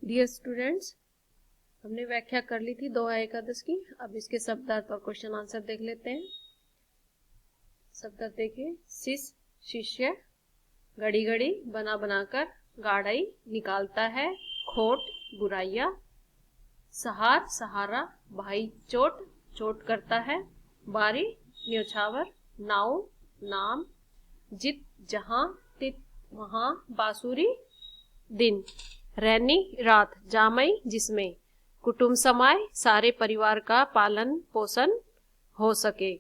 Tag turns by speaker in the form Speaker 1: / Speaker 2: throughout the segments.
Speaker 1: Dear students, हमने व्याख्या कर ली थी दोहा एकादश की। अब इसके शब्दार्थ और क्वेश्चन आंसर देख लेते हैं। शब्दार्थ देखिए। शिष्य शिष्य, घड़ी घड़ी, बना बनाकर, गाढ़ाई निकालता है, खोट बुराइयां, सहार सहारा, भाई चोट चोट करता है, बारी न्योछावर, नाव नाम, जित जहां, तित वहां, बांसुरी दिन, रैनी रात, जामई जिसमें, कुटुंब समाय सारे परिवार का पालन पोषण हो सके,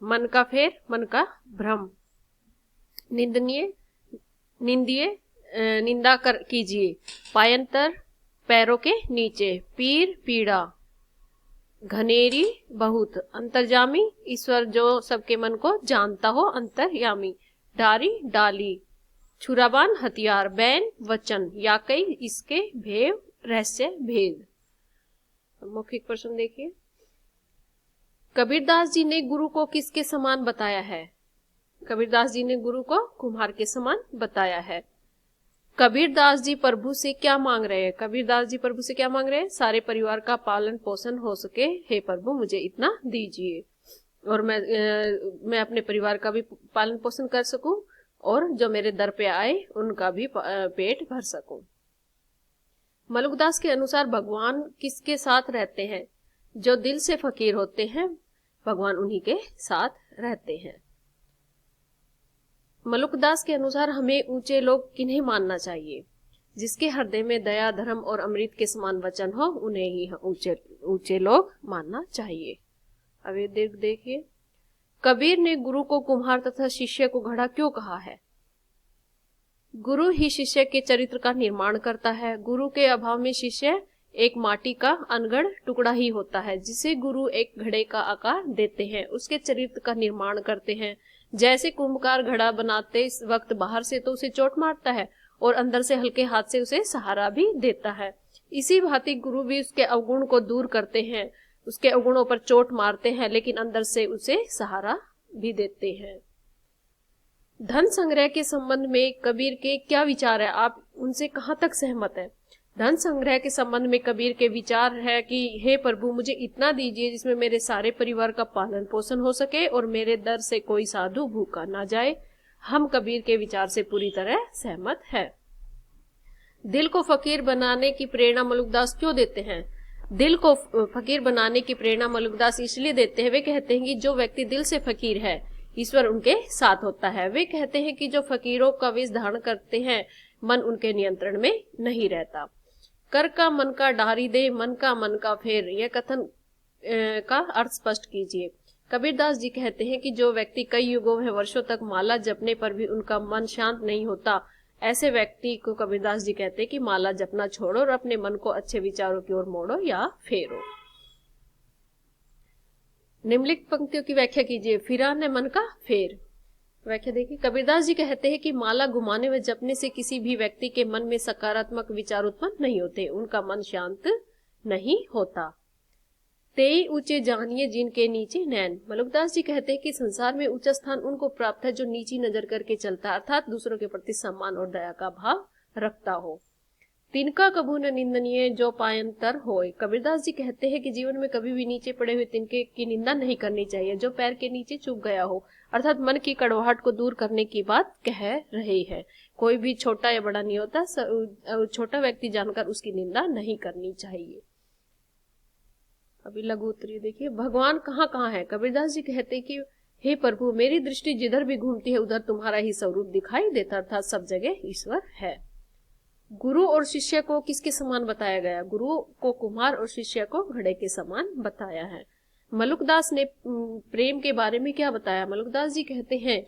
Speaker 1: मन का फेर मन का भ्रम, निंदनीय निंदिए निंदा कर कीजिए, पायंतर पैरों के नीचे, पीर पीड़ा, घनेरी बहुत, अंतर्जामी ईश्वर जो सबके मन को जानता हो, अंतर्यामी, डारी डाली, छुराबान हथियार, बैन वचन, या कई इसके भेव रहस्य भेद। मौखिक प्रश्न देखिए। कबीरदास जी ने गुरु को किसके समान बताया है? कबीरदास जी ने गुरु को कुम्हार के समान बताया है। कबीरदास जी प्रभु से क्या मांग रहे हैं? कबीरदास जी प्रभु से क्या मांग रहे हैं? सारे परिवार का पालन पोषण हो सके, हे प्रभु मुझे इतना दीजिए और मैं अपने परिवार का भी पालन पोषण कर सकूं और जो मेरे दर पे आए उनका भी पेट भर सकूं। मलुकदास के अनुसार भगवान किसके साथ रहते हैं? जो दिल से फकीर होते हैं भगवान उन्हीं के साथ रहते हैं। मलुकदास के अनुसार हमें ऊंचे लोग किन्हें मानना चाहिए? जिसके हृदय में दया धर्म और अमृत के समान वचन हो उन्हें ही ऊंचे लोग मानना चाहिए। अब ये देखिए। कबीर ने गुरु को कुम्हार तथा शिष्य को घड़ा क्यों कहा है? गुरु ही शिष्य के चरित्र का निर्माण करता है। गुरु के अभाव में शिष्य एक माटी का अनगढ़ टुकड़ा ही होता है, जिसे गुरु एक घड़े का आकार देते हैं, उसके चरित्र का निर्माण करते हैं। जैसे कुंभकार घड़ा बनाते वक्त बाहर से तो उसे चोट मारता है और अंदर से हल्के हाथ से उसे सहारा भी देता है, इसी भांति गुरु भी उसके अवगुण को दूर करते हैं, उसके अवगुणों पर चोट मारते हैं लेकिन अंदर से उसे सहारा भी देते हैं। धन संग्रह के संबंध में कबीर के क्या विचार है? आप उनसे कहाँ तक सहमत है? धन संग्रह के संबंध में कबीर के विचार है कि हे प्रभु मुझे इतना दीजिए जिसमें मेरे सारे परिवार का पालन पोषण हो सके और मेरे दर से कोई साधु भूखा ना जाए। हम कबीर के विचार से पूरी तरह सहमत है। दिल को फकीर बनाने की प्रेरणा मलुकदास क्यों देते हैं? दिल को फकीर बनाने की प्रेरणा मलुकदास इसलिए देते हैं, वे कहते हैं कि जो व्यक्ति दिल से फकीर है ईश्वर उनके साथ होता है। वे कहते हैं कि जो फकीरों का वेश धारण करते हैं मन उनके नियंत्रण में नहीं रहता। कर का मन का डारी दे, मन का फेर, यह कथन का अर्थ स्पष्ट कीजिए। कबीरदास जी कहते हैं कि जो व्यक्ति कई युगों में वर्षों तक माला जपने पर भी उनका मन शांत नहीं होता, ऐसे व्यक्ति को कबीरदास जी कहते हैं कि माला जपना छोड़ो और अपने मन को अच्छे विचारों की ओर मोड़ो या फेरो। निम्नलिखित पंक्तियों की व्याख्या कीजिए। फिरान है मन का फेर। व्याख्या देखिए। कबीरदास जी कहते हैं कि माला घुमाने व जपने से किसी भी व्यक्ति के मन में सकारात्मक विचार उत्पन्न नहीं होते, उनका मन शांत नहीं होता। तेई ऊंचे जानिए जिनके नीचे नैन। मलुकदास जी कहते हैं कि संसार में ऊंचा स्थान उनको प्राप्त है जो नीची नजर करके चलता है, अर्थात दूसरों के प्रति सम्मान और दया का भाव रखता हो। तिनका कभू न निंदनीय जो पायंतर होए। कबीरदास जी कहते हैं कि जीवन में कभी भी नीचे पड़े हुए तिनके की निंदा नहीं करनी चाहिए जो पैर के नीचे चुभ गया हो, अर्थात मन की कड़वाहट को दूर करने की बात कह रही है। कोई भी छोटा या बड़ा नहीं होता, छोटा व्यक्ति जानकर उसकी निंदा नहीं करनी चाहिए। अभी लघु उत्तरीय देखिए। भगवान कहाँ कहाँ है? कबीरदास जी कहते हैं कि हे प्रभु मेरी दृष्टि जिधर भी घूमती है उधर तुम्हारा ही स्वरूप दिखाई देता, अर्थात सब जगह ईश्वर है। गुरु और शिष्य को किसके समान बताया गया? गुरु को कुम्हार और शिष्य को घड़े के समान बताया है। मलुकदास ने प्रेम के बारे में क्या बताया? मलुकदास जी कहते हैं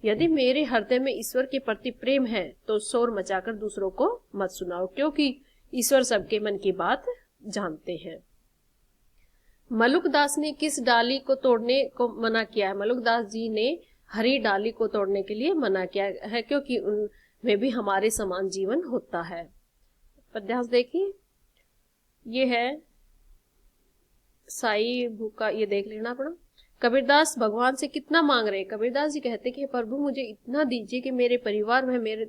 Speaker 1: यदि मेरे हृदय में ईश्वर के प्रति प्रेम है तो शोर मचाकर दूसरों को मत सुनाओ, क्योंकि ईश्वर सबके मन की बात जानते हैं। मलुकदास ने किस डाली को तोड़ने को मना किया है? मलुकदास जी ने हरी डाली को तोड़ने के लिए मना किया है, क्योंकि उनमें भी हमारे समान जीवन होता है। पद्यांश देखिए। ये है साई बुक का, ये देख लेना अपना। कबीरदास भगवान से कितना मांग रहे हैं? कबीरदास जी कहते कि प्रभु मुझे इतना दीजिए कि मेरे परिवार में, मेरे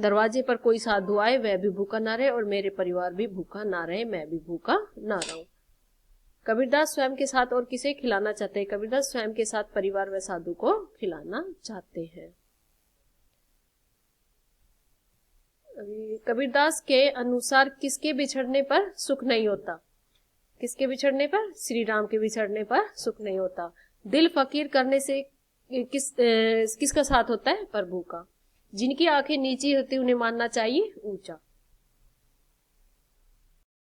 Speaker 1: दरवाजे पर कोई साधु आए वह भी भूखा ना रहे और मेरे परिवार भी भूखा ना रहे, मैं भी भूखा ना रहूं। कबीरदास स्वयं के साथ और किसे खिलाना चाहते हैं? कबीरदास स्वयं के साथ परिवार व साधु को खिलाना चाहते हैं। कबीरदास के अनुसार किसके बिछड़ने पर सुख नहीं होता? किसके बिछड़ने पर? श्री राम के बिछड़ने पर सुख नहीं होता। दिल फकीर करने से किसका साथ होता है? प्रभु का। जिनकी आंखें नीची होती उन्हें मानना चाहिए ऊंचा।